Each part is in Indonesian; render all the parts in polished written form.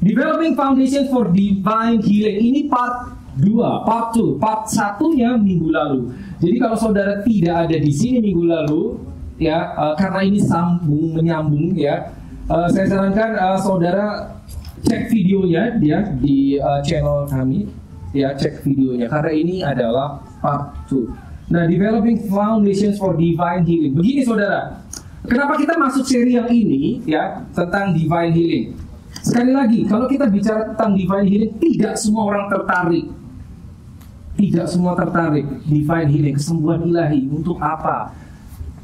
Developing Foundation for Divine Healing. Ini part 2, part 2. Part 1-nya minggu lalu. Jadi kalau saudara tidak ada di sini minggu lalu, ya, karena ini menyambung ya, saya sarankan saudara cek videonya ya di channel kami, ya, cek videonya karena ini adalah part 2. Nah, Developing Foundations for Divine Healing. Begini saudara, kenapa kita masuk seri yang ini ya tentang Divine Healing? Sekali lagi, kalau kita bicara tentang Divine Healing, tidak semua orang tertarik. Tidak semua tertarik Divine Healing, kesembuhan ilahi. Untuk apa?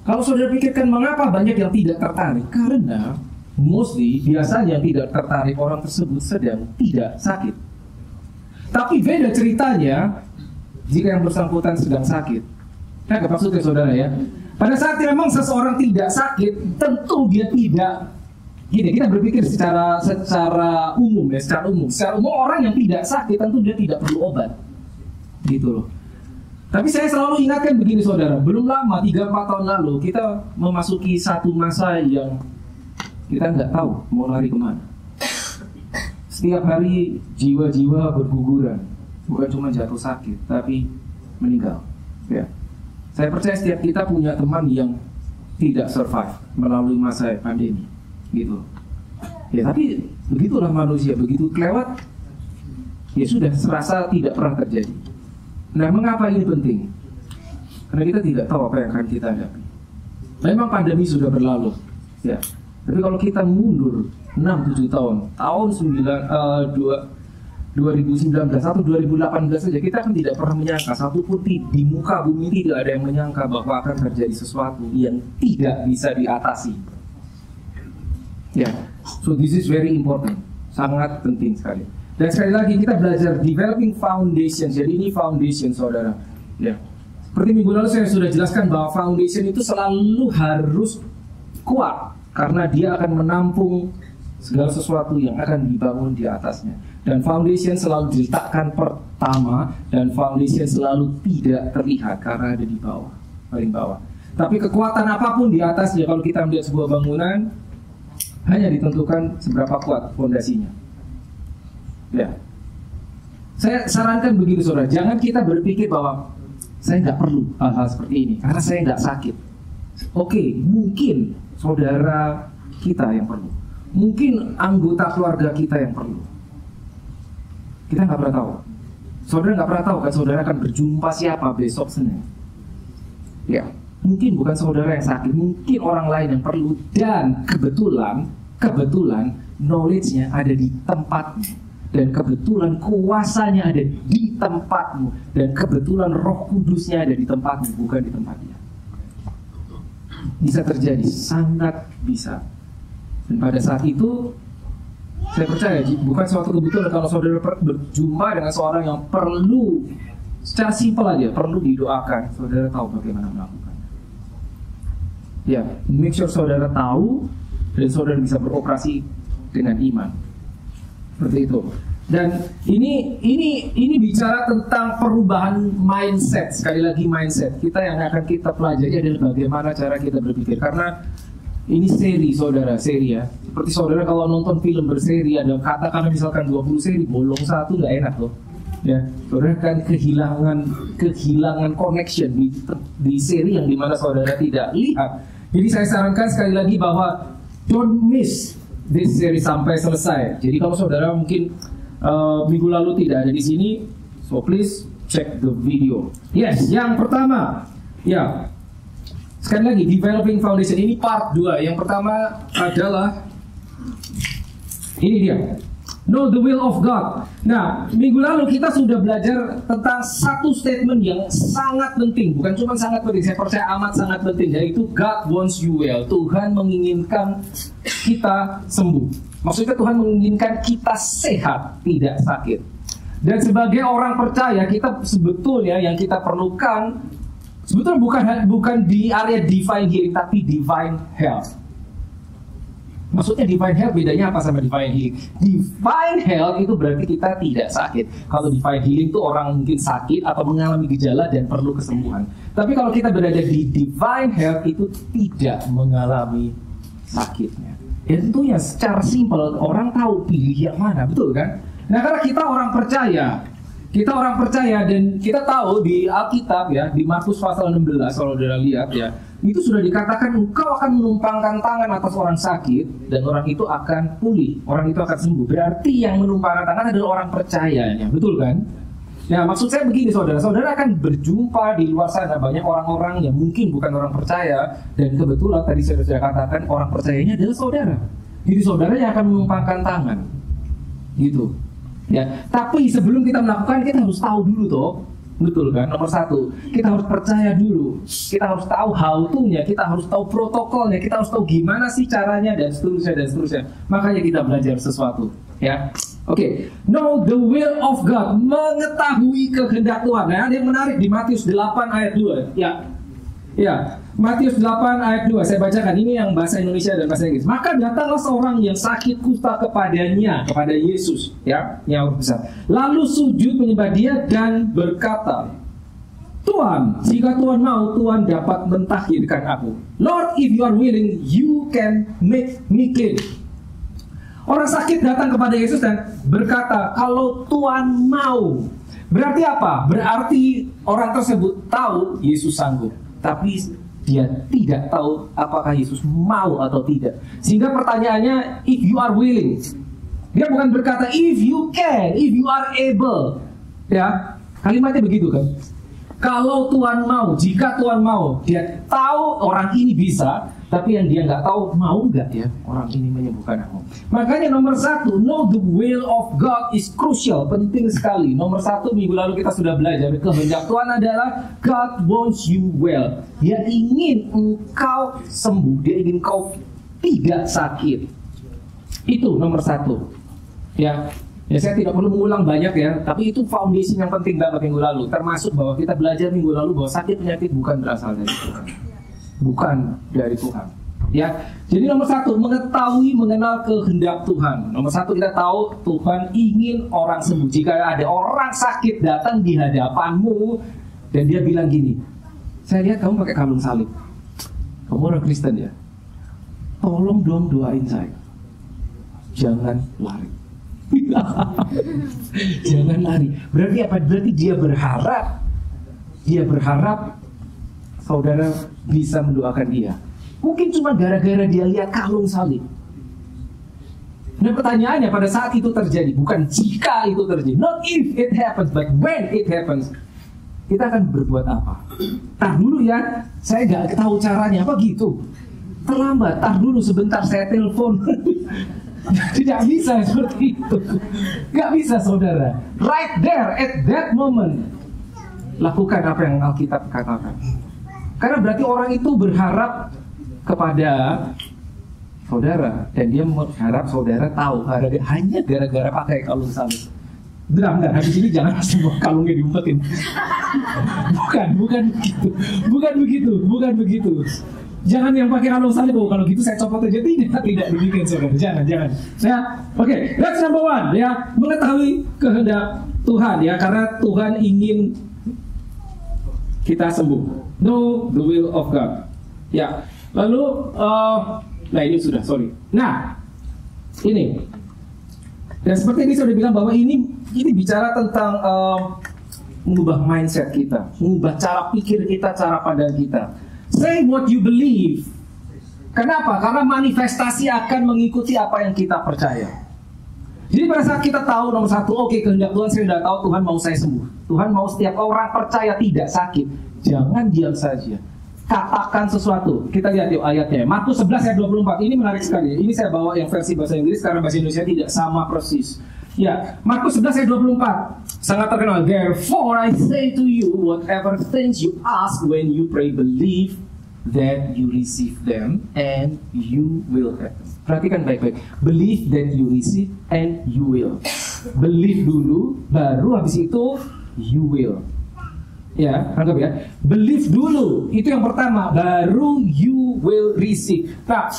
Kalau saudara pikirkan mengapa banyak yang tidak tertarik? Karena biasanya yang tidak tertarik orang tersebut sedang tidak sakit. Tapi beda ceritanya jika yang bersangkutan sedang sakit. Nah, maksudnya saudara ya, pada saat memang seseorang tidak sakit, tentu dia tidak. Gini, kita berpikir secara umum ya, secara umum orang yang tidak sakit tentu dia tidak perlu obat, gitu loh. Tapi saya selalu ingatkan begini saudara, belum lama 3-4 tahun lalu kita memasuki satu masa yang kita nggak tahu mau lari kemana. Setiap hari jiwa-jiwa berguguran, bukan cuma jatuh sakit, tapi meninggal. Ya, saya percaya setiap kita punya teman yang tidak survive melalui masa pandemi. Gitu ya, tapi begitulah manusia, begitu kelewat ya sudah, serasa tidak pernah terjadi. Nah, mengapa ini penting? Karena kita tidak tahu apa yang akan kita hadapi. Memang pandemi sudah berlalu ya, tapi kalau kita mundur 6-7 tahun 2019 atau 2018 saja, kita kan tidak pernah menyangka, satupun di muka bumi tidak ada yang menyangka bahwa akan terjadi sesuatu yang tidak bisa diatasi. Ya, so this is very important, sangat penting sekali. Dan sekali lagi kita belajar Developing Foundation. Jadi ini foundation saudara. Ya, seperti minggu lalu saya sudah jelaskan bahwa foundation itu selalu harus kuat karena dia akan menampung segala sesuatu yang akan dibangun di atasnya. Dan foundation selalu diletakkan pertama, dan foundation selalu tidak terlihat karena ada di bawah, paling bawah. Tapi kekuatan apapun di atasnya, kalau kita melihat sebuah bangunan, hanya ditentukan seberapa kuat fondasinya. Ya, saya sarankan begitu saudara, jangan kita berpikir bahwa saya nggak perlu hal-hal seperti ini karena saya nggak sakit. Oke, mungkin saudara kita yang perlu, mungkin anggota keluarga kita yang perlu. Kita nggak pernah tahu. Saudara nggak pernah tahu kan saudara akan berjumpa siapa besok Senin. Ya, mungkin bukan saudara yang sakit, mungkin orang lain yang perlu. Dan kebetulan knowledge-nya ada di tempatmu, dan kebetulan kuasanya ada di tempatmu, dan kebetulan Roh Kudusnya ada di tempatmu, bukan di tempat dia. Bisa terjadi, sangat bisa. Dan pada saat itu saya percaya bukan suatu kebetulan kalau saudara berjumpa dengan seorang yang perlu, secara simpel aja, perlu didoakan. Saudara tahu bagaimana melakukan. Ya, make sure saudara tahu dan saudara bisa beroperasi dengan iman. Seperti itu. Dan ini bicara tentang perubahan mindset. Sekali lagi mindset. Kita yang akan kita pelajari adalah bagaimana cara kita berpikir. Karena ini seri saudara, seri ya. Seperti saudara kalau nonton film berseri, ada katakanlah misalkan 20 seri, bolong satu nggak enak loh. Ya, saudara kan kehilangan connection di seri yang dimana saudara tidak lihat. Jadi saya sarankan sekali lagi bahwa don't miss this series sampai selesai. Jadi kalau saudara mungkin minggu lalu tidak ada di sini, so please check the video. Yes, yang pertama, ya, sekali lagi Developing Foundation ini part 2. Yang pertama adalah ini dia, Know the Will of God. Nah, minggu lalu kita sudah belajar tentang satu statement yang sangat penting. Bukan cuma sangat penting, saya percaya amat sangat penting, yaitu God wants you well. Tuhan menginginkan kita sembuh. Maksudnya Tuhan menginginkan kita sehat, tidak sakit. Dan sebagai orang percaya, kita sebetulnya yang kita perlukan sebetulnya bukan di area divine healing, tapi divine health. Maksudnya divine health bedanya apa sama divine healing? Divine health itu berarti kita tidak sakit. Kalau divine healing itu orang mungkin sakit atau mengalami gejala dan perlu kesembuhan. Tapi kalau kita berada di divine health itu tidak mengalami sakitnya. Ya tentunya secara simpel orang tahu pilih yang mana, betul kan? Nah karena kita orang percaya dan kita tahu di Alkitab ya, di Markus pasal 16 kalau saudara lihat ya, itu sudah dikatakan engkau akan menumpangkan tangan atas orang sakit dan orang itu akan pulih, orang itu akan sembuh. Berarti yang menumpangkan tangan adalah orang percayanya, betul kan? Nah maksud saya begini saudara akan berjumpa di luar sana banyak orang-orang yang mungkin bukan orang percaya, dan kebetulan tadi saya sudah katakan orang percayanya adalah saudara. Jadi saudara yang akan menumpangkan tangan, gitu. Ya, tapi sebelum kita melakukan kita harus tahu dulu toh, betul kan? Nomor satu, kita harus percaya dulu, kita harus tahu how to-nya, kita harus tahu protokolnya, kita harus tahu gimana sih caranya dan seterusnya. Makanya kita belajar sesuatu, ya. Oke, know the will of God, mengetahui kehendak Tuhan. Nah, ada yang menarik di Matius 8 ayat 2. Ya, Matius 8 ayat 2. Saya bacakan, ini yang bahasa Indonesia dan bahasa Inggris. Maka datanglah seorang yang sakit kusta kepada Yesus, ya, yang besar. Lalu sujud menyembah dia dan berkata, Tuhan, jika Tuhan mau, Tuhan dapat mentahirkan aku. Lord, if you are willing, you can make me clean. Orang sakit datang kepada Yesus dan berkata, kalau Tuhan mau. Berarti apa? Berarti orang tersebut tahu Yesus sanggup, tapi dia tidak tahu apakah Yesus mau atau tidak. Sehingga pertanyaannya, if you are willing. Dia bukan berkata, if you can, if you are able. Ya, kalimatnya begitu kan? Kalau Tuhan mau, jika Tuhan mau. Dia tahu orang ini bisa, tapi yang dia nggak tahu, mau nggak ya orang ini menyembuhkan aku. Makanya nomor satu, know the will of God is crucial, penting sekali. Nomor satu, minggu lalu kita sudah belajar, kehendak Tuhan adalah God wants you well. Dia ingin engkau sembuh, dia ingin engkau tidak sakit. Itu nomor satu. Ya, saya tidak perlu mengulang banyak ya, tapi itu foundation yang penting banget minggu lalu. Termasuk bahwa kita belajar minggu lalu bahwa sakit penyakit bukan berasal dari Tuhan. Bukan dari Tuhan. Ya, jadi nomor satu, mengetahui, mengenal kehendak Tuhan. Nomor satu, kita tahu Tuhan ingin orang sembuh. Jika ada orang sakit datang di hadapanmu dan dia bilang gini, saya lihat kamu pakai kalung salib, kamu orang Kristen ya, tolong dong doain saya, jangan lari. Jangan lari. Berarti apa? Berarti dia berharap saudara bisa mendoakan dia. Mungkin cuma gara-gara dia lihat kalung salib. Nah pertanyaannya, pada saat itu terjadi, bukan jika itu terjadi, not if it happens, but when it happens, kita akan berbuat apa? Tar dulu ya, saya nggak tahu caranya, apa gitu? Terlambat, tar dulu sebentar, saya telepon. Tidak bisa seperti itu. Gak bisa saudara. Right there, at that moment, lakukan apa yang Alkitab katakan. Karena berarti orang itu berharap kepada saudara, dan dia berharap saudara tahu hanya gara-gara pakai kalung salib. Bentar, habis ini jangan semua kalungnya diumpetin. Bukan begitu. Jangan yang pakai kalung salib, kalau gitu saya copot aja. Tidak demikian saudara. Jangan. Oke, that's number one ya, mengetahui kehendak Tuhan ya, karena Tuhan ingin kita sembuh. Know the will of God. Ya. Lalu nah ini sudah, sorry. Nah, ini. Dan seperti ini saya sudah bilang bahwa ini bicara tentang mengubah mindset kita, mengubah cara pikir kita, cara pandang kita. Say what you believe. Kenapa? Karena manifestasi akan mengikuti apa yang kita percaya. Jadi pada saat kita tahu nomor satu, oke, kehendak Tuhan, saya sudah tahu Tuhan mau saya sembuh. Tuhan mau setiap orang percaya tidak sakit. Jangan diam saja. Katakan sesuatu. Kita lihat yuk ayatnya. Markus 11 ayat 24. Ini menarik sekali. Ini saya bawa yang versi bahasa Inggris karena bahasa Indonesia tidak sama persis. Ya, Markus 11 ayat 24. Sangat terkenal. Therefore I say to you, whatever things you ask when you pray, believe that you receive them and you will have them. Perhatikan baik-baik. Believe that you receive and you will. Believe dulu, baru habis itu you will. Ya, anggap ya. Believe dulu, itu yang pertama, baru you will receive. Nah,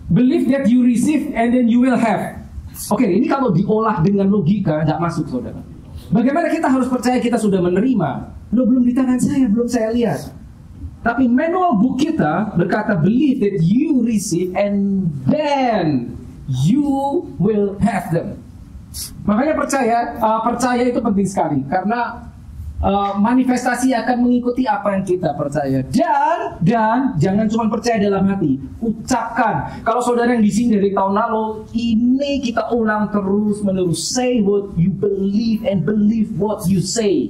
believe that you receive and then you will have. Oke, ini kalau diolah dengan logika nggak masuk, saudara. Bagaimana kita harus percaya kita sudah menerima? Lo belum di tangan saya, belum saya lihat. Tapi manual book kita berkata believe that you receive and then you will have them. Makanya percaya itu penting sekali karena manifestasi akan mengikuti apa yang kita percaya. Dan jangan cuma percaya dalam hati, ucapkan. Kalau saudara yang di sini dari tahun lalu, ini kita ulang terus menerus. Say what you believe and believe what you say.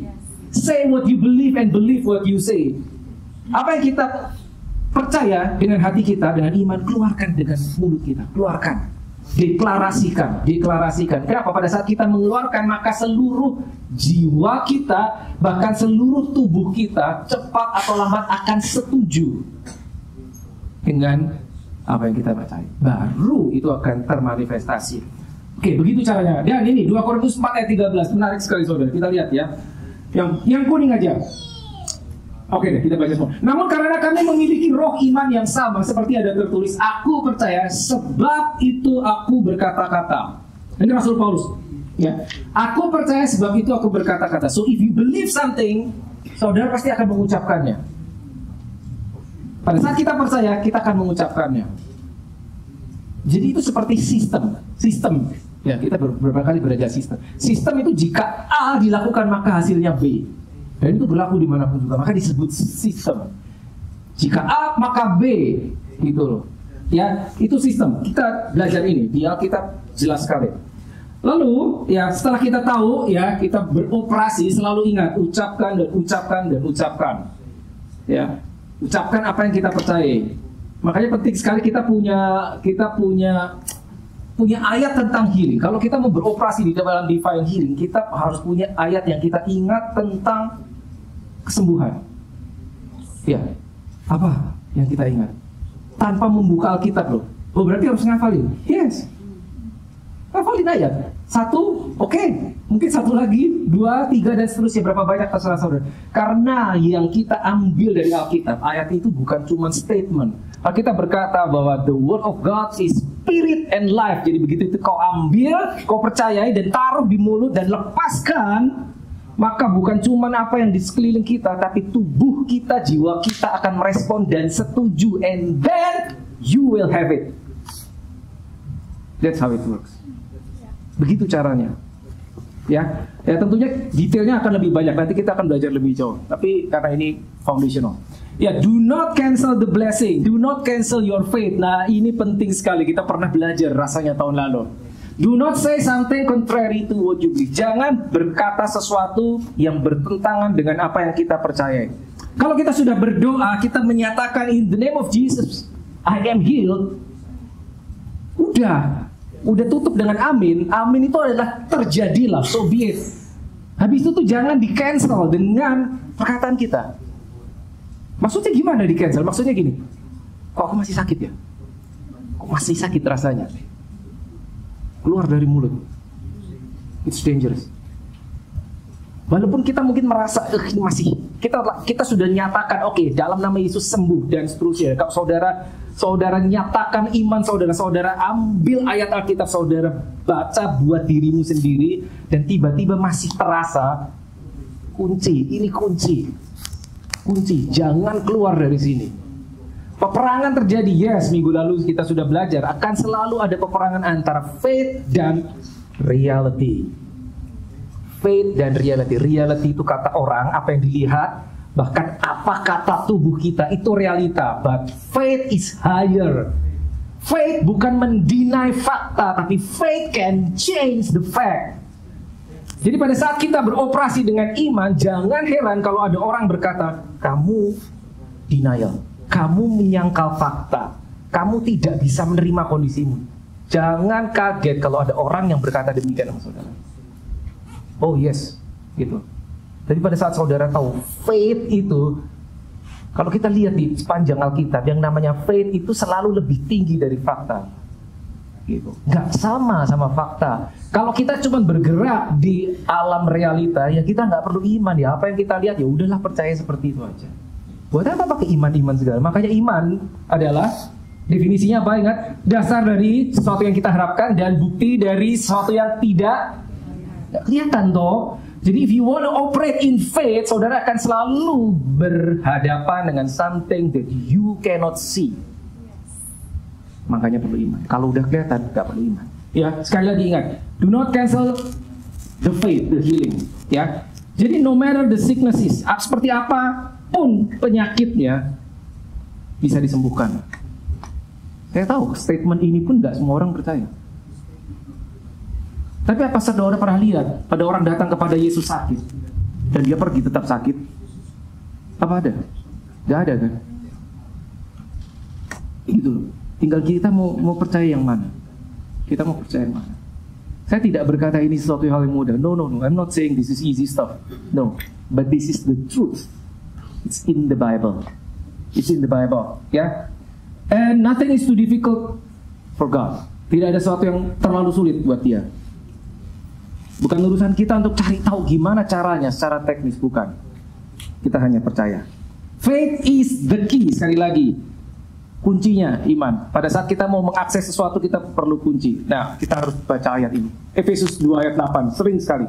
Say what you believe and believe what you say. Apa yang kita percaya dengan hati kita, dengan iman, keluarkan dengan mulut kita. Keluarkan. Deklarasikan. Kenapa? Pada saat kita mengeluarkan, maka seluruh jiwa kita, bahkan seluruh tubuh kita, cepat atau lambat akan setuju dengan apa yang kita percaya. Baru itu akan termanifestasi. Oke, begitu caranya. Dan ini 2 Korintus 4 ayat 13. Menarik sekali saudara. Kita lihat ya. Yang kuning aja. Oke deh, kita baca semua. Namun karena kami memiliki roh iman yang sama, seperti ada tertulis, aku percaya sebab itu aku berkata-kata. Ini Rasul Paulus. Ya, aku percaya sebab itu aku berkata-kata. So if you believe something, saudara pasti akan mengucapkannya. Pada saat kita percaya, kita akan mengucapkannya. Jadi itu seperti sistem. Ya, kita beberapa kali belajar sistem. Sistem itu jika A dilakukan maka hasilnya B. Dan itu berlaku dimanapun juga, maka disebut sistem. Jika A maka B, gitu loh. Ya, itu sistem. Kita belajar ini di Alkitab jelas sekali. Lalu, ya setelah kita tahu, ya kita beroperasi, selalu ingat ucapkan. Ya, ucapkan apa yang kita percaya. Makanya penting sekali kita punya ayat tentang healing. Kalau kita mau beroperasi di dalam divine healing, kita harus punya ayat yang kita ingat tentang kesembuhan. Ya, apa yang kita ingat? Tanpa membuka Alkitab loh. Oh berarti harus ngafalin? Yes. Ngafalin ayat. 1, oke. Mungkin 1 lagi, 2, 3 dan seterusnya. Berapa banyak terserah saudara. Karena yang kita ambil dari Alkitab, ayat itu bukan cuma statement. Alkitab berkata bahwa the word of God is spirit and life. Jadi begitu itu kau ambil, kau percayai dan taruh di mulut dan lepaskan, maka bukan cuma apa yang di sekeliling kita, tapi tubuh kita, jiwa kita akan merespon dan setuju, and then you will have it. That's how it works. Begitu caranya. Ya tentunya detailnya akan lebih banyak. Nanti kita akan belajar lebih jauh. Tapi karena ini foundational. Ya, do not cancel the blessing. Do not cancel your faith. Nah, ini penting sekali. Kita pernah belajar rasanya tahun lalu. Do not say something contrary to what you believe. Jangan berkata sesuatu yang bertentangan dengan apa yang kita percayai. Kalau kita sudah berdoa, kita menyatakan in the name of Jesus, I am healed. Udah tutup dengan amin. Amin itu adalah terjadilah, so be it. Habis itu tuh jangan di cancel dengan perkataan kita. Maksudnya gimana di cancel? Maksudnya gini, kok aku masih sakit ya? Kok masih sakit rasanya? Keluar dari mulut. It's dangerous. Walaupun kita mungkin merasa masih kita sudah nyatakan oke, dalam nama Yesus sembuh dan seterusnya. Kalau saudara nyatakan iman saudara ambil ayat Alkitab saudara, baca buat dirimu sendiri, dan tiba-tiba masih terasa ini kunci, jangan keluar dari sini. Peperangan terjadi, yes, minggu lalu kita sudah belajar, akan selalu ada peperangan antara faith dan reality. Faith dan reality. Reality itu kata orang, apa yang dilihat, bahkan apa kata tubuh kita, itu realita. But faith is higher. Faith bukan mendeny fakta, tapi faith can change the fact. Jadi pada saat kita beroperasi dengan iman, jangan heran kalau ada orang berkata, kamu denial, kamu menyangkal fakta, kamu tidak bisa menerima kondisimu. Jangan kaget kalau ada orang yang berkata demikian sama saudara. Oh yes, gitu. Jadi pada saat saudara tahu faith itu, kalau kita lihat di sepanjang Alkitab, yang namanya faith itu selalu lebih tinggi dari fakta. Gitu. Nggak sama fakta. Kalau kita cuma bergerak di alam realita, ya kita nggak perlu iman ya. Apa yang kita lihat ya udahlah percaya seperti itu aja. Buat apa pakai iman segala? Makanya iman adalah definisinya apa? Ingat, dasar dari sesuatu yang kita harapkan dan bukti dari sesuatu yang tidak kelihatan toh. Jadi if you want to operate in faith, saudara akan selalu berhadapan dengan something that you cannot see. Makanya perlu iman. Kalau udah kelihatan, gak perlu iman. Ya, sekali lagi ingat, do not cancel the faith, the healing. Ya, jadi no matter the sickness is, seperti apapun penyakitnya, bisa disembuhkan. Saya tahu statement ini pun gak semua orang percaya. Tapi apa saudara pernah lihat pada orang datang kepada Yesus sakit dan dia pergi tetap sakit? Apa ada? Gak ada kan? Gitu loh. Tinggal kita mau percaya yang mana. Kita mau percaya yang mana. Saya tidak berkata ini sesuatu hal yang mudah. No. I'm not saying this is easy stuff. No. But this is the truth. It's in the Bible. It's in the Bible. Ya. And nothing is too difficult for God. Tidak ada sesuatu yang terlalu sulit buat dia. Bukan urusan kita untuk cari tahu gimana caranya secara teknis, bukan. Kita hanya percaya. Faith is the key. Sekali lagi, kuncinya iman. Pada saat kita mau mengakses sesuatu, kita perlu kunci. Nah, kita harus baca ayat ini. Efesus 2 ayat 8, sering sekali.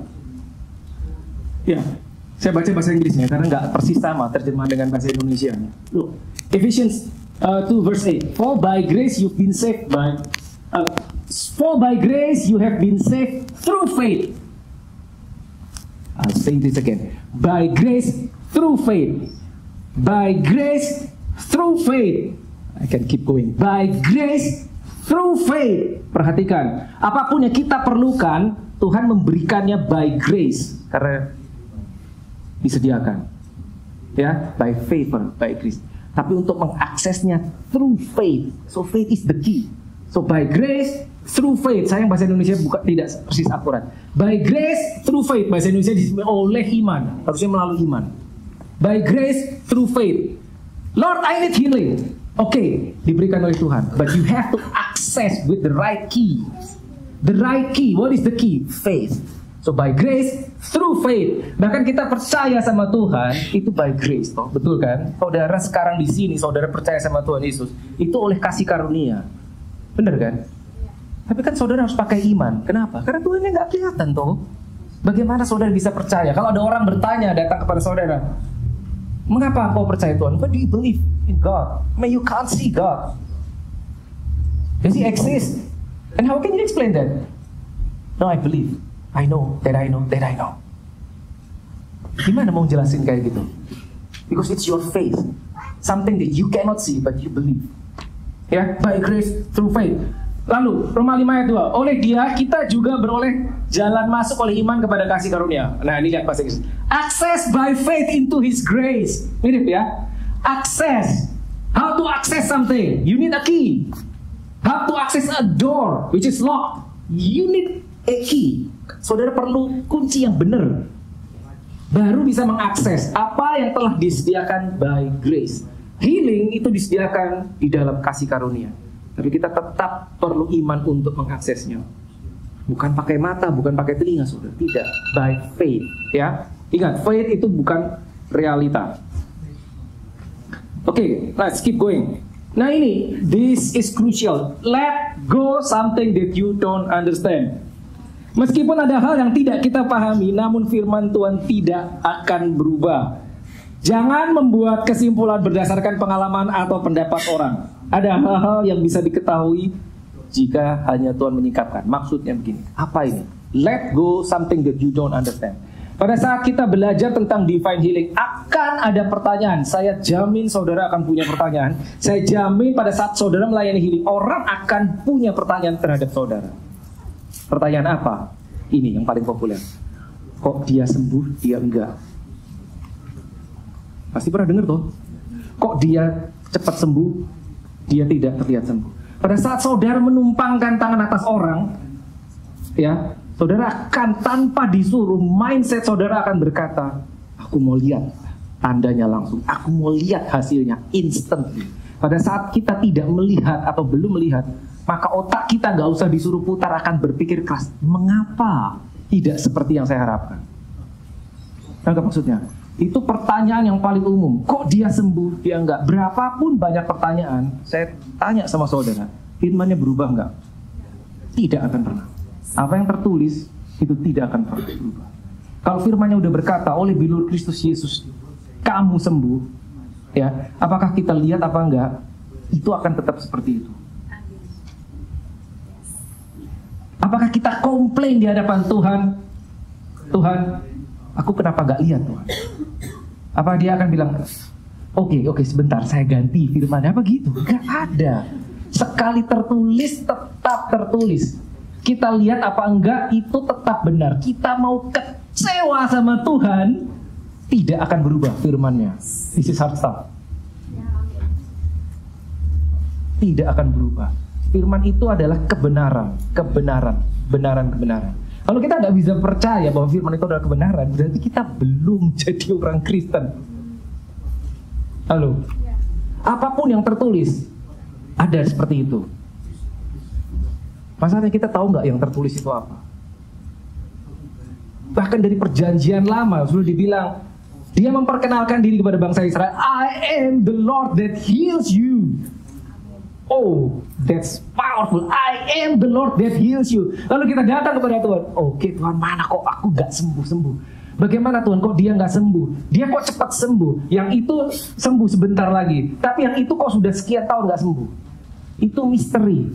Ya, saya baca bahasa Inggrisnya karena nggak persis sama terjemahan dengan bahasa Indonesia. Look, Ephesians 2 verse 8. For by grace you have been saved through faith. I'll say this again. By grace through faith. By grace through faith. I can keep going. By grace through faith. Perhatikan, apapun yang kita perlukan, Tuhan memberikannya by grace, karena disediakan. Ya, by favor, by grace. Tapi untuk mengaksesnya through faith. So faith is the key. So by grace through faith. Sayang bahasa Indonesia tidak persis akurat. By grace through faith. Bahasa Indonesia disebut oleh iman. Harusnya melalui iman. By grace through faith. Lord, I need healing. Oke, diberikan oleh Tuhan. But you have to access with the right key. The right key. What is the key? Faith. So by grace through faith. Bahkan kita percaya sama Tuhan itu by grace, toh. Betul kan? Saudara sekarang di sini, saudara percaya sama Tuhan Yesus, itu oleh kasih karunia. Benar kan? Tapi kan saudara harus pakai iman. Kenapa? Karena Tuhannya nggak kelihatan toh. Bagaimana saudara bisa percaya? Kalau ada orang bertanya datang kepada saudara, mengapa kau percaya Tuhan? Why do you believe in God? May you can't see God. Does He exist? And how can you explain that? No, I believe. I know that I know that I know. Gimana mau jelasin kayak gitu? Because it's your faith. Something that you cannot see but you believe. Ya, by grace through faith. Lalu Roma 5 ayat 2. Oleh Dia kita juga beroleh jalan masuk oleh iman kepada kasih karunia. Nah, ini lihat bahasa Inggris. Access by faith into His grace. Mirip ya. Access. How to access something? You need a key. How to access a door which is locked? You need a key. Saudara perlu kunci yang benar. Baru bisa mengakses apa yang telah disediakan by grace. Healing itu disediakan di dalam kasih karunia. Tapi kita tetap perlu iman untuk mengaksesnya. Bukan pakai mata, bukan pakai telinga, saudara. Tidak, by faith. Ya, ingat, faith itu bukan realita. Oke, let's keep going. Nah ini, this is crucial. Let go something that you don't understand. Meskipun ada hal yang tidak kita pahami, namun firman Tuhan tidak akan berubah. Jangan membuat kesimpulan berdasarkan pengalaman atau pendapat orang. Ada hal-hal yang bisa diketahui jika hanya Tuhan menyingkapkan. Maksudnya begini, apa ini? Let go something that you don't understand. Pada saat kita belajar tentang divine healing, akan ada pertanyaan. Saya jamin saudara akan punya pertanyaan. Saya jamin pada saat saudara melayani healing, orang akan punya pertanyaan terhadap saudara. Pertanyaan apa? Ini yang paling populer. Kok dia sembuh, dia enggak? Pasti pernah dengar toh? Kok dia cepat sembuh, dia tidak terlihat sembuh? Pada saat saudara menumpangkan tangan atas orang, ya, saudara akan tanpa disuruh, mindset saudara akan berkata, aku mau lihat tandanya langsung, aku mau lihat hasilnya instantly. Pada saat kita tidak melihat atau belum melihat, maka otak kita nggak usah disuruh putar, akan berpikir keras, mengapa tidak seperti yang saya harapkan? Nggak maksudnya? Itu pertanyaan yang paling umum. Kok dia sembuh, dia enggak? Berapapun banyak pertanyaan, saya tanya sama saudara, firmannya berubah enggak? Tidak akan pernah. Apa yang tertulis, itu tidak akan pernah berubah. Kalau firman-Nya udah berkata, oleh bilur Kristus Yesus kamu sembuh, ya, apakah kita lihat apa enggak? Itu akan tetap seperti itu. Apakah kita komplain di hadapan Tuhan? Tuhan, aku kenapa gak lihat Tuhan? Apa dia akan bilang, oke, sebentar, saya ganti firman-Nya, apa gitu? Gak ada. Sekali tertulis, tetap tertulis. Kita lihat apa enggak, itu tetap benar. Kita mau kecewa sama Tuhan, tidak akan berubah firman-Nya. This is hard stuff. Tidak akan berubah. Firman itu adalah kebenaran. Kalau kita nggak bisa percaya bahwa firman itu adalah kebenaran, berarti kita belum jadi orang Kristen. Halo? Apapun yang tertulis, ada seperti itu. Masalahnya kita tahu nggak yang tertulis itu apa? Bahkan dari perjanjian lama sudah dibilang, dia memperkenalkan diri kepada bangsa Israel, I am the Lord that heals you. Oh, that's powerful. I am the Lord that heals you. Lalu kita datang kepada Tuhan. Oke Tuhan, mana kok aku gak sembuh-sembuh? Bagaimana Tuhan, kok dia gak sembuh? Dia kok cepat sembuh? Yang itu sembuh sebentar lagi. Tapi yang itu kok sudah sekian tahun gak sembuh? Itu misteri.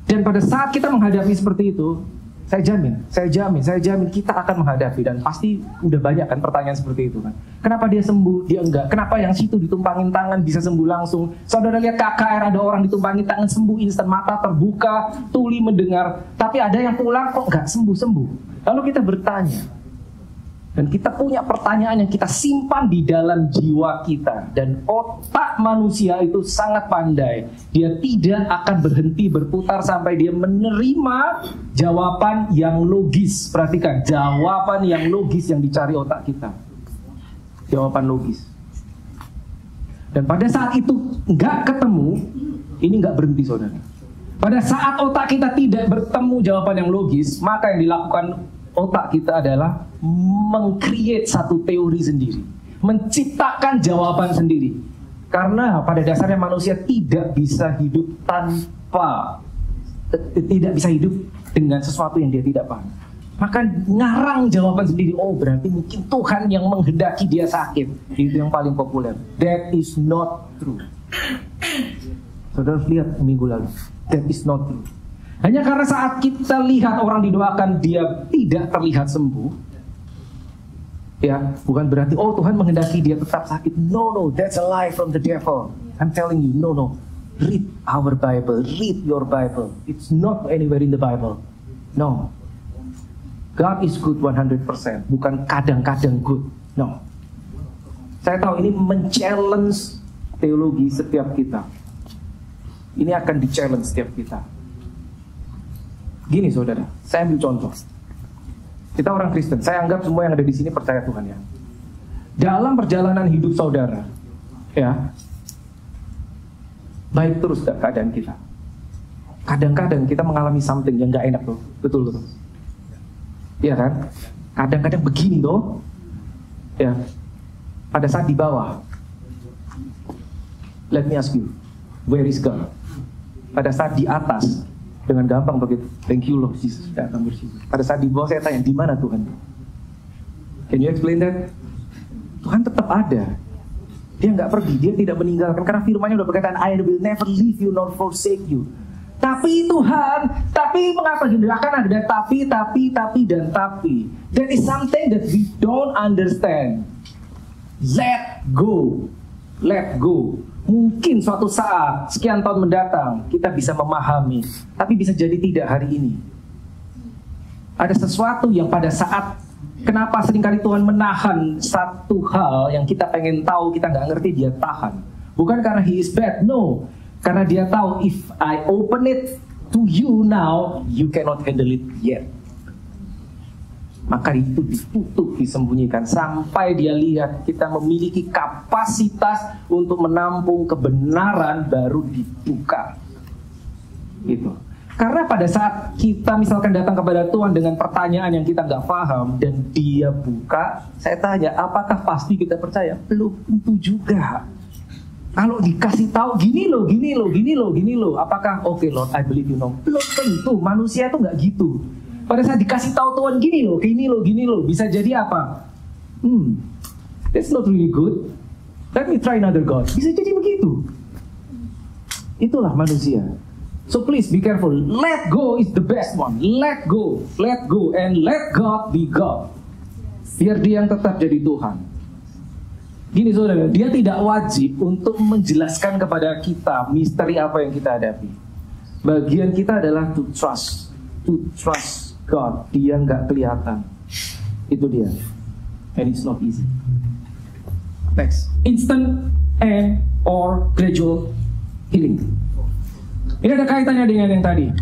Dan pada saat kita menghadapi seperti itu, saya jamin kita akan menghadapi. Dan pasti udah banyak kan pertanyaan seperti itu kan. Kenapa dia sembuh, dia enggak? Kenapa yang situ ditumpangin tangan bisa sembuh langsung? Saudara lihat KKR, ada orang ditumpangin tangan sembuh instan, mata terbuka, tuli mendengar. Tapi ada yang pulang kok enggak sembuh-sembuh. Lalu kita bertanya. Dan kita punya pertanyaan yang kita simpan di dalam jiwa kita. Dan otak manusia itu sangat pandai. Dia tidak akan berhenti berputar sampai dia menerima jawaban yang logis. Perhatikan, jawaban yang logis yang dicari otak kita. Jawaban logis. Dan pada saat itu nggak ketemu, ini nggak berhenti saudara. Pada saat otak kita tidak bertemu jawaban yang logis, maka yang dilakukan otak kita adalah meng-create satu teori sendiri, menciptakan jawaban sendiri. Karena pada dasarnya manusia tidak bisa hidup dengan sesuatu yang dia tidak paham. Maka ngarang jawaban sendiri. Oh, berarti mungkin Tuhan yang menghendaki dia sakit. Itu yang paling populer. That is not true. Saudara lihat minggu lalu, that is not true. Hanya karena saat kita lihat orang didoakan dia tidak terlihat sembuh, ya, bukan berarti oh Tuhan menghendaki dia tetap sakit. No, that's a lie from the devil. I'm telling you, no. Read our Bible, read your Bible. It's not anywhere in the Bible. No. God is good 100%, bukan kadang-kadang good. No. Saya tahu ini men-challenge teologi setiap kita. Ini akan di-challenge setiap kita. Gini saudara, saya ambil contoh. Kita orang Kristen, saya anggap semua yang ada di sini percaya Tuhan ya. Dalam perjalanan hidup saudara, ya, baik terus gak keadaan kita? Kadang-kadang kita mengalami something yang gak enak loh, betul. Iya kan? Kadang-kadang begini loh, ya. Pada saat di bawah, let me ask you, where is God? Pada saat di atas, dengan gampang begitu. Thank you Lord Jesus, saya akan bersyukur. Pada saat di bawah saya tanya, di mana Tuhan? Can you explain that? Tuhan tetap ada. Dia nggak pergi, dia tidak meninggalkan. Karena firman-Nya udah berkata, I will never leave you nor forsake you. Tapi Tuhan, tapi mengapa gitu? Akan ada tapi, dan tapi. That is something that we don't understand. Let go. Mungkin suatu saat, sekian tahun mendatang, kita bisa memahami. Tapi bisa jadi tidak hari ini. Ada sesuatu yang pada saat, kenapa seringkali Tuhan menahan satu hal yang kita pengen tahu, kita nggak ngerti, dia tahan. Bukan karena He is bad, no. Karena dia tahu, if I open it to you now, you cannot handle it yet. Maka itu ditutup, disembunyikan sampai dia lihat kita memiliki kapasitas untuk menampung kebenaran baru dibuka. Gitu. Karena pada saat kita misalkan datang kepada Tuhan dengan pertanyaan yang kita nggak paham dan dia buka, saya tanya, apakah pasti kita percaya? Belum tentu juga. Kalau dikasih tahu gini loh, apakah oke Lord, I believe you know? Belum tentu. Manusia itu nggak gitu. Pada saat dikasih tahu Tuhan gini loh, bisa jadi apa? That's not really good. Let me try another God. Bisa jadi begitu. Itulah manusia. So please be careful. Let go is the best one. Let go, and let God be God. Biar dia yang tetap jadi Tuhan. Gini saudara, dia tidak wajib untuk menjelaskan kepada kita misteri apa yang kita hadapi. Bagian kita adalah to trust God. Dia nggak kelihatan. Itu dia. And it's not easy. Next, instant and or gradual healing. Ini ada kaitannya dengan yang tadi.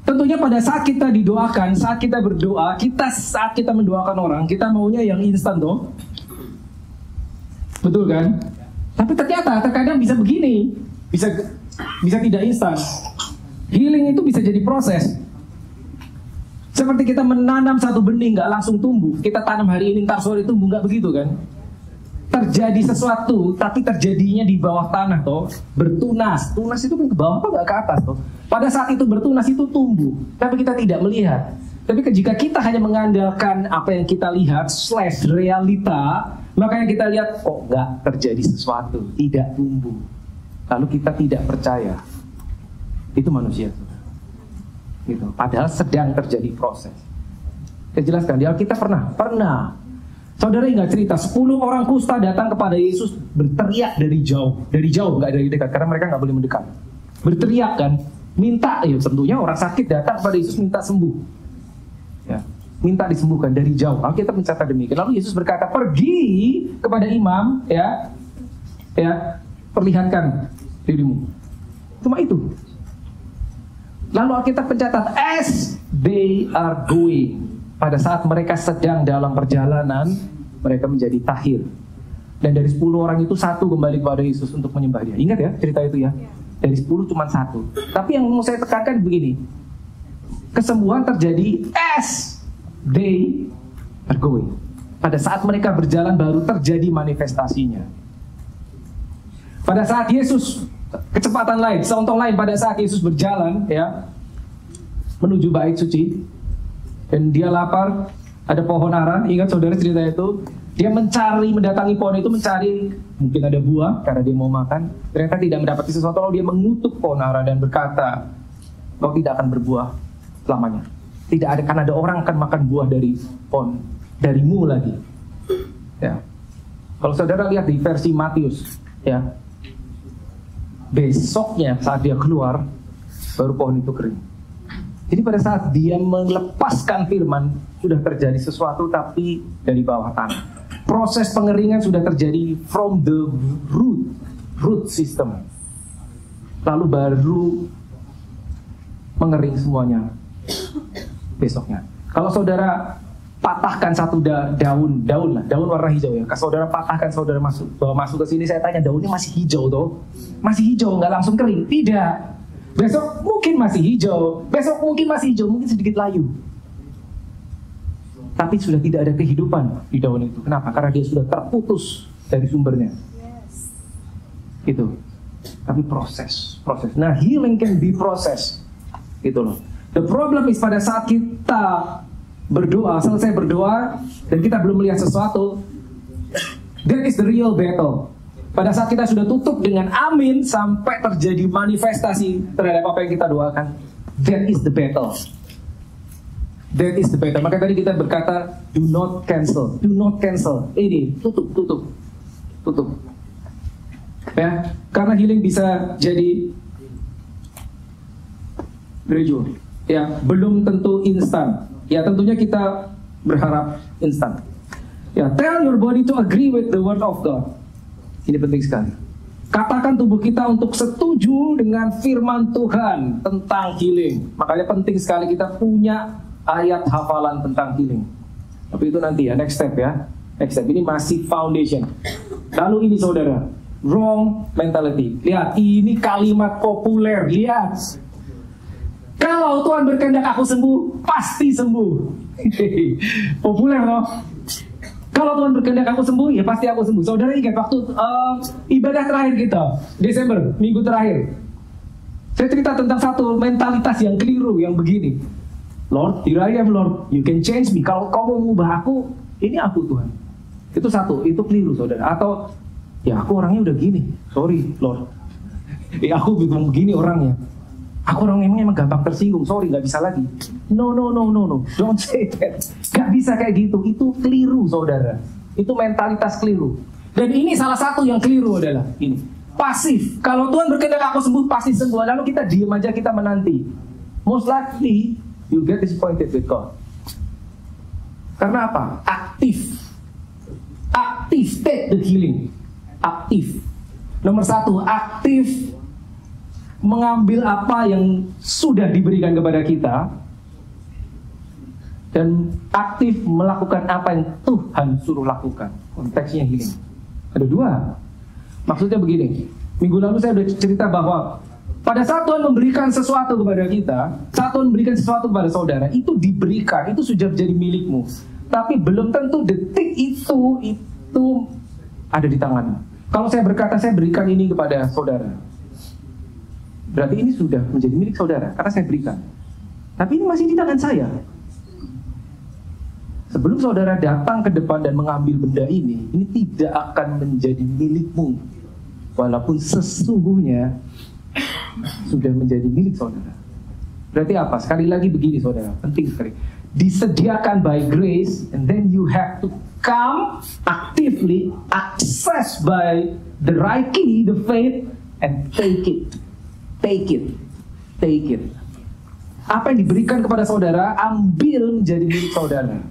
Tentunya pada saat kita didoakan, saat kita berdoa, saat kita mendoakan orang, kita maunya yang instan dong. Betul kan? Tapi ternyata terkadang bisa begini, bisa tidak instan. Healing itu bisa jadi proses. Seperti kita menanam satu benih nggak langsung tumbuh. Kita tanam hari ini, ntar sore tumbuh, nggak begitu kan? Terjadi sesuatu, tapi terjadinya di bawah tanah toh, bertunas. Tunas itu kan ke bawah, apa nggak ke atas toh. Pada saat itu bertunas itu tumbuh, tapi kita tidak melihat. Tapi jika kita hanya mengandalkan apa yang kita lihat / realita, maka yang kita lihat kok nggak terjadi sesuatu, tidak tumbuh. Lalu kita tidak percaya. Itu manusia. Gitu. Padahal sedang terjadi proses. Saya jelaskan, di Alkitab pernah. Saudara ingat cerita 10 orang kusta datang kepada Yesus berteriak dari jauh, nggak dari dekat, karena mereka nggak boleh mendekat. Berteriak kan, minta, ya tentunya orang sakit datang kepada Yesus minta sembuh, ya, minta disembuhkan dari jauh. Alkitab mencatat demikian. Lalu Yesus berkata, pergi kepada imam, ya, perlihatkan dirimu. Cuma itu. Lalu Alkitab mencatat, as they are going. Pada saat mereka sedang dalam perjalanan, mereka menjadi tahir. Dan dari 10 orang itu 1 kembali kepada Yesus untuk menyembah dia. Ingat ya cerita itu ya? Dari 10 cuma 1. Tapi yang mau saya tekankan begini. Kesembuhan terjadi as they are going. Pada saat mereka berjalan baru terjadi manifestasinya. Pada saat Yesus, kecepatan lain, contoh lain, pada saat Yesus berjalan ya menuju bait suci, dan dia lapar, ada pohon ara, ingat saudara cerita itu, dia mendatangi pohon itu, mencari mungkin ada buah karena dia mau makan, ternyata tidak mendapati sesuatu, lalu dia mengutuk pohon ara dan berkata, kau tidak akan berbuah selamanya, tidak ada orang akan makan buah dari pohon darimu lagi. Ya, kalau saudara lihat di versi Matius, ya, besoknya saat dia keluar, baru pohon itu kering. Jadi pada saat dia melepaskan firman, sudah terjadi sesuatu tapi dari bawah tanah. Proses pengeringan sudah terjadi from the root system. Lalu baru mengering semuanya besoknya. Kalau saudara patahkan satu daun warna hijau ya. Kalau saudara patahkan, saudara masuk ke sini, saya tanya, daunnya masih hijau toh? Masih hijau, nggak langsung kering? Tidak. Besok mungkin masih hijau, mungkin sedikit layu. Tapi sudah tidak ada kehidupan di daun itu. Kenapa? Karena dia sudah terputus dari sumbernya. Itu. Tapi proses. Nah, healing can be process. Gitu loh. The problem is pada saat kita selesai berdoa, dan kita belum melihat sesuatu, that is the real battle. Pada saat kita sudah tutup dengan amin sampai terjadi manifestasi terhadap apa yang kita doakan, that is the battle. That is the battle. Maka tadi kita berkata, do not cancel. Ini tutup. Ya, karena healing bisa jadi gradual. Ya, belum tentu instan. Ya, tentunya kita berharap instan. Ya, tell your body to agree with the word of God. Ini penting sekali. Katakan tubuh kita untuk setuju dengan firman Tuhan tentang healing. Makanya penting sekali kita punya ayat hafalan tentang healing. Tapi itu nanti ya, next step ya. Next step, ini masih foundation. Lalu ini saudara, wrong mentality. Lihat, ini kalimat populer. Lihat. Kalau Tuhan berkehendak aku sembuh, pasti sembuh. Populer loh. Kalau Tuhan berkehendak aku sembuh, ya pasti aku sembuh. Saudara ingat waktu ibadah terakhir kita, Desember, minggu terakhir, saya cerita tentang satu mentalitas yang keliru, yang begini. Lord, here I am Lord, you can change me. Kalau kau mau mengubah aku, ini aku Tuhan. Itu satu, itu keliru saudara. Atau, ya aku orangnya udah gini, sorry Lord. Aku bingung begini orangnya. Aku orang emang gampang tersinggung, sorry nggak bisa lagi. No, don't say that. Gak bisa kayak gitu, itu keliru saudara. Itu mentalitas keliru. Dan ini salah satu yang keliru adalah ini, pasif. Kalau Tuhan berkehendak aku sembuh, pasti sembuh. Lalu kita diam aja, kita menanti. Most likely you get disappointed with God. Karena apa? Aktif, take the healing. Aktif. Nomor satu, aktif mengambil apa yang sudah diberikan kepada kita dan aktif melakukan apa yang Tuhan suruh lakukan. Konteksnya healing. Ada dua. Maksudnya begini. Minggu lalu saya sudah cerita bahwa pada saat Tuhan memberikan sesuatu kepada kita, saat Tuhan memberikan sesuatu kepada saudara, itu diberikan, itu sudah menjadi milikmu. Tapi belum tentu detik itu ada di tanganmu. Kalau saya berkata saya berikan ini kepada saudara, berarti ini sudah menjadi milik saudara karena saya berikan. Tapi ini masih di tangan saya. Sebelum saudara datang ke depan dan mengambil benda ini tidak akan menjadi milikmu. Walaupun sesungguhnya sudah menjadi milik saudara. Berarti apa? Sekali lagi begini saudara, penting sekali. Disediakan by grace, and then you have to come actively, access by the right key, the faith, and take it. Take it. Apa yang diberikan kepada saudara, ambil menjadi milik saudara.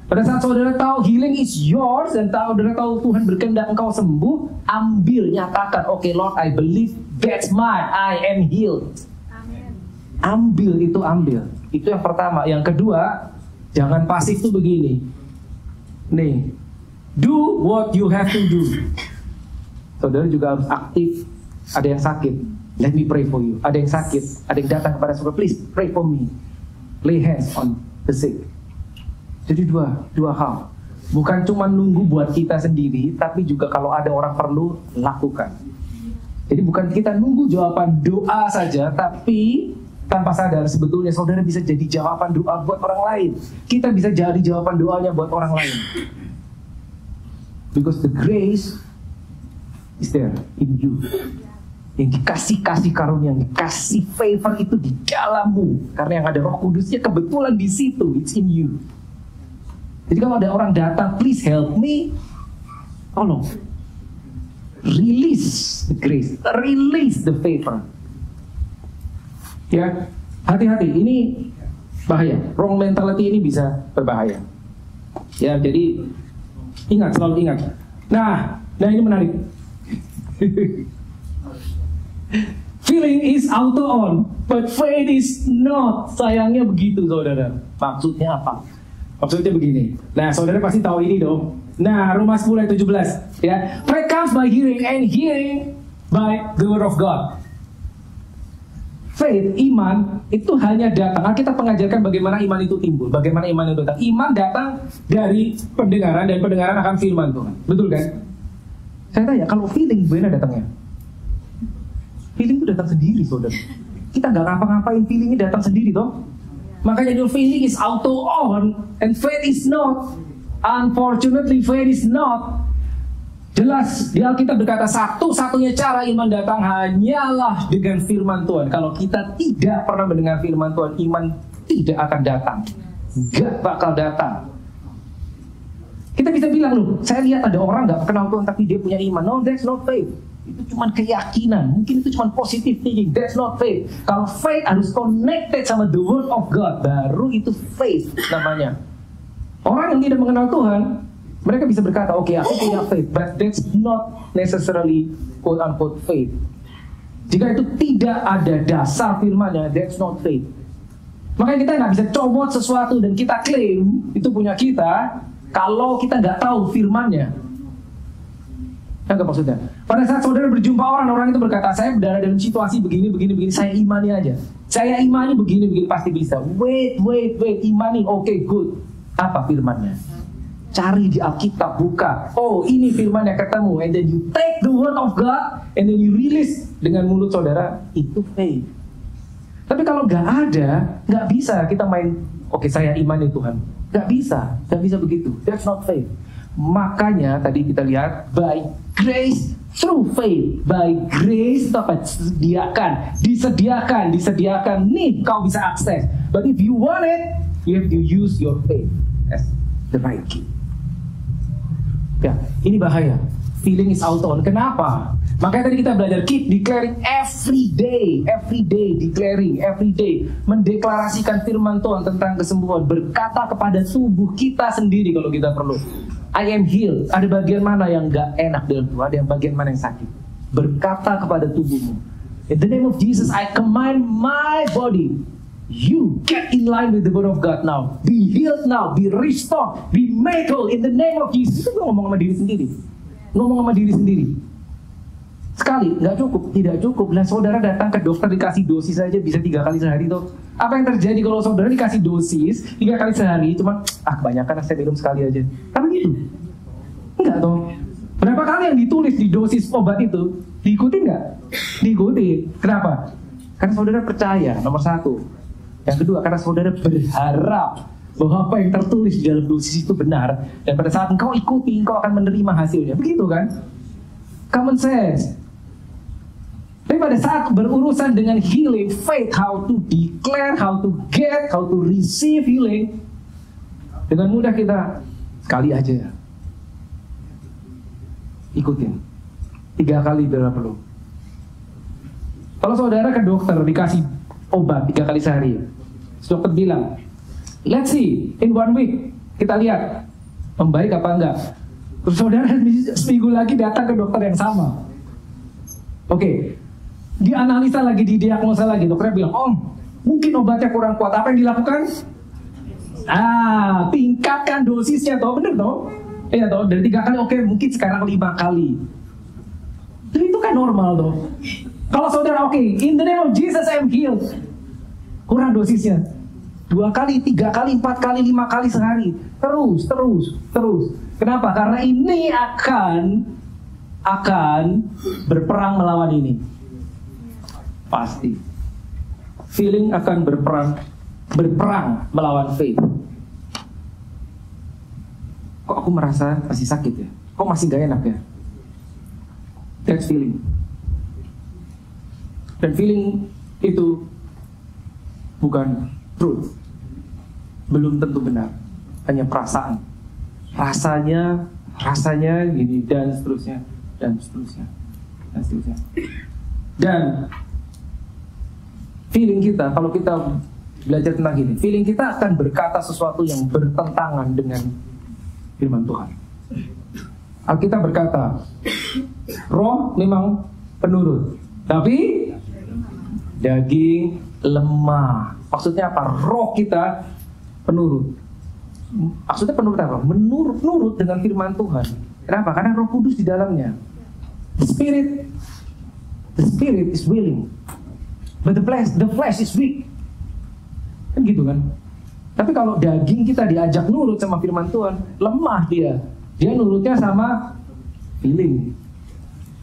Pada saat saudara tahu healing is yours dan saudara tahu Tuhan berkehendak engkau sembuh, ambil, nyatakan, okay Lord, I believe that's mine, I am healed. Amen. Ambil. Itu yang pertama. Yang kedua, jangan pasif tuh begini. Nih, do what you have to do. Saudara juga harus aktif. Ada yang sakit, let me pray for you. Ada yang sakit, ada yang datang kepada saudara, please pray for me. Lay hands on the sick. Jadi dua hal. Bukan cuma nunggu buat kita sendiri, tapi juga kalau ada orang perlu, lakukan. Jadi bukan kita nunggu jawaban doa saja, tapi tanpa sadar sebetulnya saudara bisa jadi jawaban doa buat orang lain. Kita bisa jadi jawaban doanya buat orang lain. Because the grace is there in you. Yang dikasih karunia, yang dikasih favor itu di dalammu. Karena yang ada Roh Kudusnya kebetulan di situ, it's in you. Jadi kalau ada orang datang, please help me, tolong release the grace, release the favor. Ya, hati-hati, ini bahaya. Wrong mentality ini bisa berbahaya. Ya, jadi selalu ingat. Nah ini menarik. Feeling is auto on, but faith is not. Sayangnya begitu, saudara. Maksudnya apa? Maksudnya begini. Nah, saudara pasti tahu ini dong. Nah, Roma 10 ayat 17. Ya, faith comes by hearing, and hearing by the word of God. Faith, iman, itu hanya datang. Kita mengajarkan bagaimana iman itu timbul, bagaimana iman itu datang. Iman datang dari pendengaran, dan pendengaran akan firman Tuhan. Betul kan? Saya tanya, kalau feeling gimana datangnya? Feeling itu datang sendiri, saudara. Kita nggak ngapa-ngapain, feelingnya datang sendiri, toh. Makanya your feeling is auto on, and faith is not. Unfortunately, faith is not. Jelas di Alkitab berkata satu-satunya cara iman datang hanyalah dengan firman Tuhan. Kalau kita tidak pernah mendengar firman Tuhan, iman tidak akan datang. Gak bakal datang. Kita bisa bilang, loh, saya lihat ada orang gak kenal Tuhan tapi dia punya iman. No, that's not faith. Itu cuma keyakinan. Mungkin itu cuma positive thinking. That's not faith. Kalau faith harus connected sama the word of God, baru itu faith namanya. Orang yang tidak mengenal Tuhan, mereka bisa berkata, okay, aku punya faith, but that's not necessarily quote-unquote faith. Jika itu tidak ada dasar firmannya, that's not faith. Makanya kita nggak bisa comot sesuatu dan kita klaim itu punya kita, kalau kita nggak tahu firmannya. Apa maksudnya? Pada saat saudara berjumpa orang itu berkata, saya berada dalam situasi begini, saya imani aja. Saya imani begini, pasti bisa. Wait, imani, okay, good. Apa firmannya? Cari di Alkitab, buka. Oh, ini firmannya, ketemu. And then you take the word of God, and then you release dengan mulut saudara. Itu faith. Tapi kalau nggak ada, nggak bisa kita main, oke saya imani Tuhan. Nggak bisa begitu. That's not faith. Makanya tadi kita lihat, by grace through faith. By grace itu apa? Disediakan. Nih kau bisa akses. But if you want it, you have to use your faith as the right key. Ya, ini bahaya. Feeling is out on. Kenapa? Makanya tadi kita belajar keep declaring every day, declaring every day, mendeklarasikan firman Tuhan tentang kesembuhan, berkata kepada tubuh kita sendiri kalau kita perlu, I am healed. Ada bagian mana yang gak enak dalam tubuh, ada yang bagian mana yang sakit. Berkata kepada tubuhmu, in the name of Jesus, I command my body, you get in line with the word of God now. Be healed now, be restored, be made whole in the name of Jesus. Itu ngomong sama diri sendiri. Sekali, nggak cukup, tidak cukup. Nah, saudara datang ke dokter dikasih dosis saja bisa 3 kali sehari tuh. Apa yang terjadi kalau saudara dikasih dosis 3 kali sehari, cuman kebanyakan saya minum sekali aja. Tapi gitu, enggak toh. Berapa kali yang ditulis di dosis obat itu diikuti nggak? Diikuti. Kenapa? Karena saudara percaya, nomor 1. Yang kedua, karena saudara berharap bahwa apa yang tertulis di dalam dosis itu benar, dan pada saat engkau ikuti, engkau akan menerima hasilnya. Begitu kan? Common sense. Tapi pada saat berurusan dengan healing, faith, how to declare, how to get, how to receive healing, dengan mudah kita sekali aja ikutin 3 kali bila perlu. Kalau saudara ke dokter dikasih obat 3 kali sehari, dokter bilang, let's see, in 1 week kita lihat membaik apa enggak. Terus saudara seminggu lagi datang ke dokter yang sama, oke, dianalisa lagi, didiagnosa lagi, dokternya bilang, mungkin obatnya kurang kuat. Apa yang dilakukan? Tingkatkan dosisnya, toh, bener toh? Iya toh, dari 3 kali, oke, mungkin sekarang 5 kali. Jadi itu kan normal toh. Kalau saudara, oke, in the name of Jesus I'm healed, kurang dosisnya, 2 kali, 3 kali, 4 kali, 5 kali sehari, terus. Kenapa? Karena ini akan berperang melawan ini. Pasti. Feeling akan berperang melawan faith. Kok aku merasa masih sakit ya? Kok masih gak enak ya? That's feeling. Dan feeling itu bukan truth. Belum tentu benar. Hanya perasaan. Rasanya gini, dan seterusnya. Dan feeling kita, kalau kita belajar tentang ini, feeling kita akan berkata sesuatu yang bertentangan dengan firman Tuhan. Alkitab berkata, roh memang penurut, tapi daging lemah. Maksudnya apa? Roh kita penurut. Maksudnya penurut apa? Menurut dengan firman Tuhan. Kenapa? Karena Roh Kudus di dalamnya. The spirit is willing, but the flesh is weak. Kan gitu kan? Tapi kalau daging kita diajak nurut sama firman Tuhan, lemah dia. Dia nurutnya sama feeling.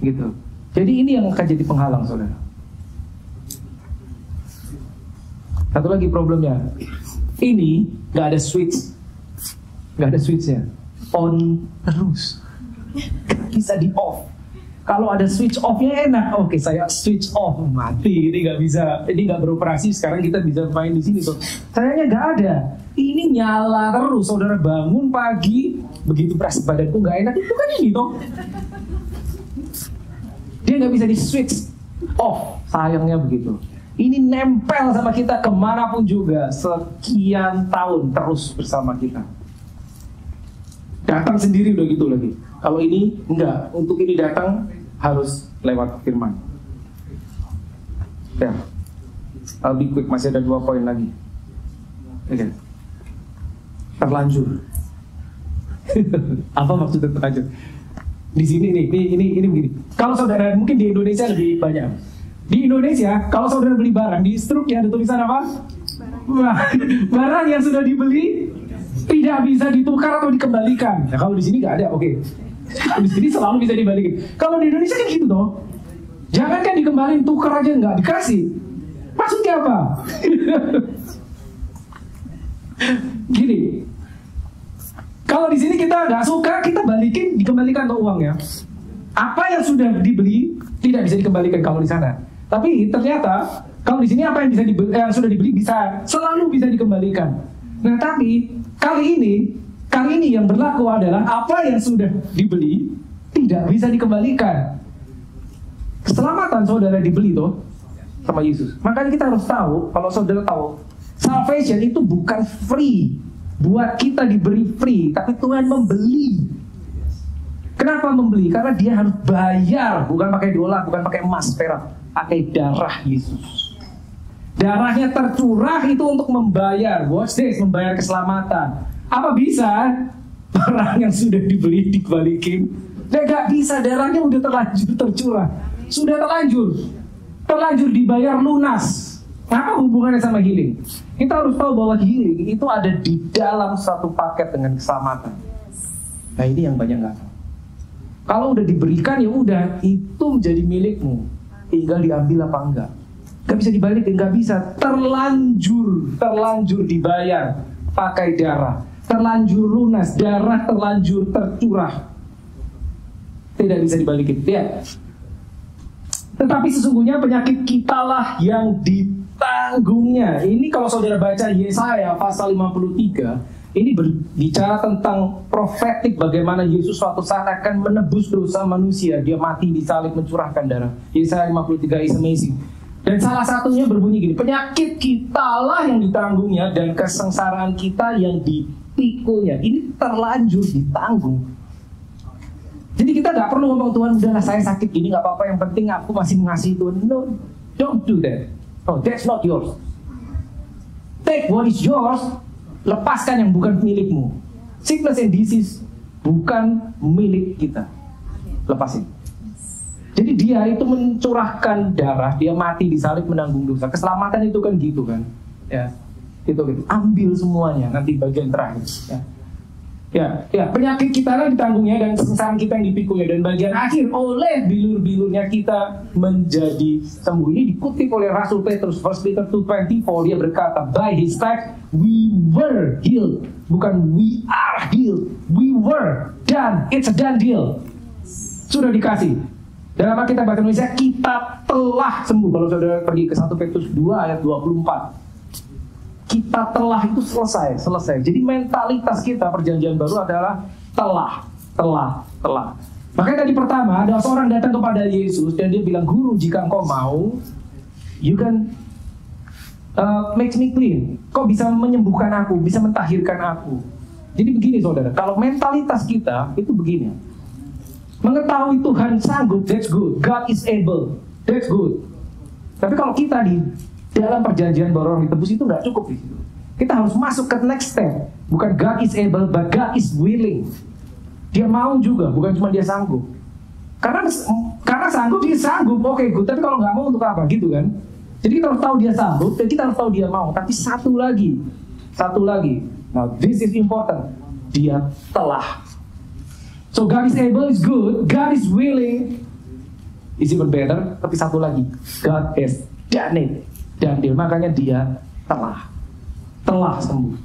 Gitu. Jadi ini yang akan jadi penghalang, saudara. Satu lagi problemnya. Ini gak ada switch. Gak ada switchnya. On terus. Gak bisa di off. Kalau ada switch off-nya enak. Oke, saya switch off, mati. Ini nggak bisa, ini nggak beroperasi. Sekarang kita bisa main di sini. So, sayangnya nggak ada. Ini nyala terus. Saudara bangun pagi, begitu berasa badanku nggak enak, itu kan ini toh. Dia nggak bisa di switch off. Sayangnya begitu. Ini nempel sama kita kemanapun juga. Sekian tahun terus bersama kita. Datang sendiri udah gitu lagi. Kalau ini enggak, untuk ini datang harus lewat firman. Ya, I'll be quick, masih ada 2 poin lagi. Oke. Terlanjur. Apa maksudnya terlanjur? Di sini nih, ini begini. Kalau saudara, mungkin di Indonesia lebih banyak. Di Indonesia, kalau saudara beli barang, di struknya ada tulisan apa? Barang yang sudah dibeli tidak bisa ditukar atau dikembalikan. Nah, kalau di sini nggak ada, oke. Di sini selalu bisa dibalikin. Kalau di Indonesia kan gitu toh. Jangan kan dikembaliin, tukar aja nggak dikasih. Maksudnya apa? Gini, kalau di sini kita nggak suka, kita balikin, dikembalikan ke uangnya. Apa yang sudah dibeli tidak bisa dikembalikan kalau di sana. Tapi ternyata kalau di sini apa yang bisa dibeli, yang sudah dibeli selalu bisa dikembalikan. Nah, tapi kali ini yang berlaku adalah apa yang sudah dibeli tidak bisa dikembalikan. Keselamatan saudara dibeli tuh sama Yesus. Makanya kita harus tahu, kalau saudara tahu, salvation itu bukan free. Buat kita diberi free, tapi Tuhan membeli. Kenapa membeli? Karena dia harus bayar, bukan pakai dolar, bukan pakai emas, perak, pakai darah Yesus. Darahnya tercurah itu untuk membayar, watch this, membayar keselamatan. Apa bisa barang yang sudah dibeli dibalikin? Nggak bisa, darahnya udah terlanjur tercurah, sudah terlanjur dibayar lunas. Apa hubungannya sama healing? Kita harus tahu bahwa healing itu ada di dalam satu paket dengan keselamatan. Nah, ini yang banyak nggak tahu. Kalau udah diberikan ya udah, itu menjadi milikmu. Tinggal diambil apa enggak. Gak bisa dibalik, nggak bisa. Terlanjur dibayar pakai darah. Terlanjur lunas, darah terlanjur tercurah. Tidak bisa dibalikin. Lihat. Tetapi sesungguhnya penyakit kitalah yang ditanggungnya. Ini kalau saudara baca Yesaya pasal 53, ini berbicara tentang profetik bagaimana Yesus suatu saat akan menebus dosa manusia. Dia mati disalib mencurahkan darah. Yesaya 53 is amazing. Dan salah satunya berbunyi gini, penyakit kitalah yang ditanggungnya dan kesengsaraan kita yang dipikulnya. Ini terlanjur ditanggung. Jadi kita gak perlu ngomong, Tuhan udahlah saya sakit gini gak apa-apa, yang penting aku masih mengasihi Tuhan. No, don't do that. Oh, that's not yours. Take what is yours. Lepaskan yang bukan milikmu. Sickness and disease bukan milik kita. Lepasin. Jadi dia itu mencurahkan darah, dia mati disalib menanggung dosa. Keselamatan itu kan gitu kan, ya, itu gitu. Ambil semuanya nanti bagian terakhir. Ya, penyakit kita kan ditanggungnya dan kesengsaraan kita yang dipikulnya, dan bagian akhir oleh bilur-bilurnya kita menjadi sembuh. Ini dikutip oleh Rasul Petrus, 1 Peter 2:24, dia berkata, by his stripes we were healed, bukan we are healed, we were done, it's a done deal, sudah dikasih. Dalam Alkitab bahasa Indonesia kita telah sembuh. Kalau saudara pergi ke 1 Petrus 2 ayat 24, kita telah itu selesai. Jadi mentalitas kita perjanjian baru adalah telah. Makanya tadi pertama ada seorang datang kepada Yesus dan dia bilang, Guru, jika engkau mau, you can make me clean. Kau bisa menyembuhkan aku, bisa mentahirkan aku. Jadi begini saudara, kalau mentalitas kita itu begini. Mengetahui Tuhan sanggup, that's good. God is able, that's good. Tapi kalau kita di dalam perjanjian baru orang ditebus itu nggak cukup di situ. Kita harus masuk ke next step. Bukan God is able, but God is willing. Dia mau juga, bukan cuma dia sanggup. Karena sanggup, dia sanggup, oke, good. Tapi kalau nggak mau untuk apa, gitu kan? Jadi kita harus tahu dia sanggup, dan kita harus tahu dia mau. Tapi satu lagi. Now this is important. Dia telah. So God is able is good, God is willing is even better. Tapi satu lagi, God has done it. Dan dia, makanya dia telah sembuh.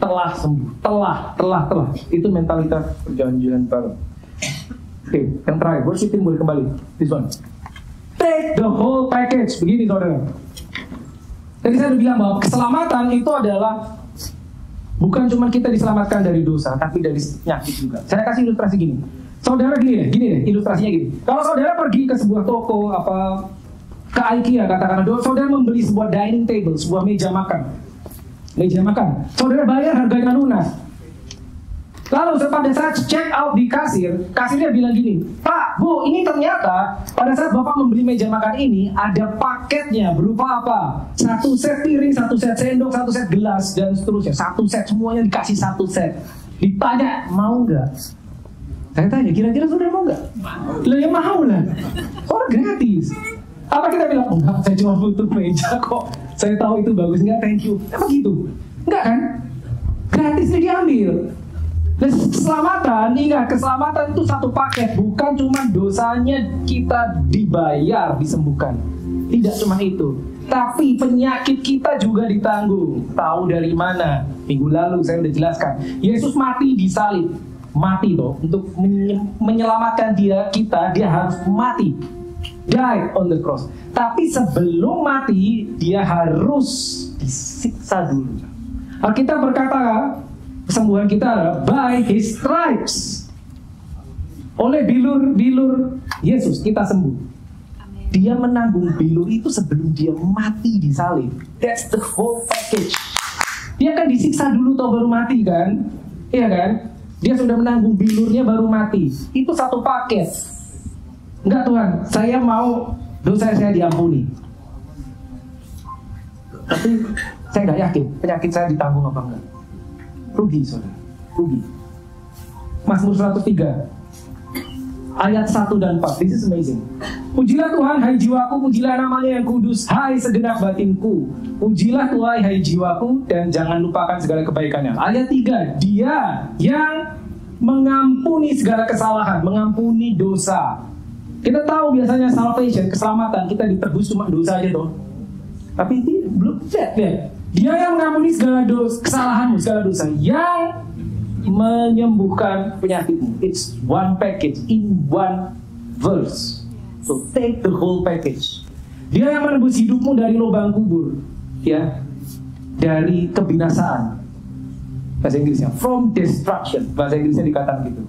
Itu mentalitas perjanjian baru. Oke, yang terakhir, worshiping boleh kembali. This one. Take the whole package. Begini saudara. Tadi saya udah bilang bahwa keselamatan itu adalah bukan cuma kita diselamatkan dari dosa, tapi dari penyakit juga. Saya kasih ilustrasi gini. Saudara gini deh, ilustrasinya gini. Kalau saudara pergi ke sebuah toko, ke IKEA katakanlah, saudara membeli sebuah dining table, sebuah meja makan. Saudara bayar harganya lunas. Lalu pada saat check out di kasirnya bilang gini, Pak, Bu, ini ternyata pada saat Bapak membeli meja makan ini ada paketnya berupa apa? 1 set piring, 1 set sendok, 1 set gelas, dan seterusnya. 1 set, semuanya dikasih 1 set. Ditanya, mau nggak? Saya tanya, kira-kira saudara mau nggak? Lah ya mau lah. Orang gratis. Apa kita bilang, enggak, saya cuma butuh meja kok. Saya tahu itu bagus, enggak, thank you. Apa gitu? Enggak kan? Gratisnya diambil. Dan ingat, keselamatan itu satu paket. Bukan cuma dosanya kita dibayar, disembuhkan. Tidak cuma itu. Tapi penyakit kita juga ditanggung. Tahu dari mana? Minggu lalu saya udah jelaskan. Yesus mati di salib. Mati toh. Untuk menyelamatkan kita harus mati. Died on the cross. Tapi sebelum mati, dia harus disiksa dulu. Alkitab berkata, kesembuhan kita adalah by His stripes. Oleh bilur Yesus kita sembuh. Dia menanggung bilur itu sebelum dia mati di salib. That's the whole package. Dia kan disiksa dulu toh baru mati kan? Iya kan? Dia sudah menanggung bilurnya baru mati. Itu satu paket. Enggak Tuhan, saya mau dosa saya diampuni. Tapi saya nggak yakin penyakit saya ditanggung apa enggak. Rugi saudara, rugi. Mazmur 103 ayat 1 dan 4. This is amazing. Pujilah Tuhan, hai jiwaku, pujilah namanya yang kudus, hai segenap batinku. Pujilah Tuhan, hai jiwaku, dan jangan lupakan segala kebaikannya. Ayat 3, dia yang mengampuni segala kesalahan, mengampuni dosa. Kita tahu biasanya salvation, keselamatan, kita ditebus cuma dosa aja toh. Tapi ini belum cek ya. Dia yang mengampuni segala kesalahanmu, segala dosa, yang menyembuhkan penyakitmu. It's one package in one verse. So take the whole package. Dia yang menebus hidupmu dari lubang kubur, ya, dari kebinasaan. Bahasa Inggrisnya from destruction. Bahasa Inggrisnya dikatakan gitu.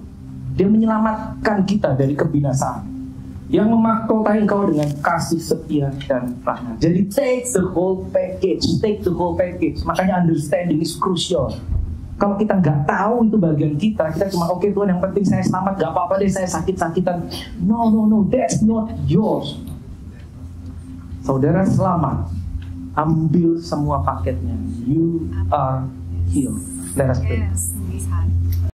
Dia menyelamatkan kita dari kebinasaan, yang memahkotai engkau dengan kasih setia dan rahmat. Jadi take the whole package. Take the whole package. Makanya understanding is crucial. Kalau kita nggak tahu itu bagian kita cuma oke Tuhan yang penting saya selamat, nggak apa-apa deh saya sakit-sakitan. No, that's not yours. Saudara selamat, ambil semua paketnya. You are healed. Let us pray.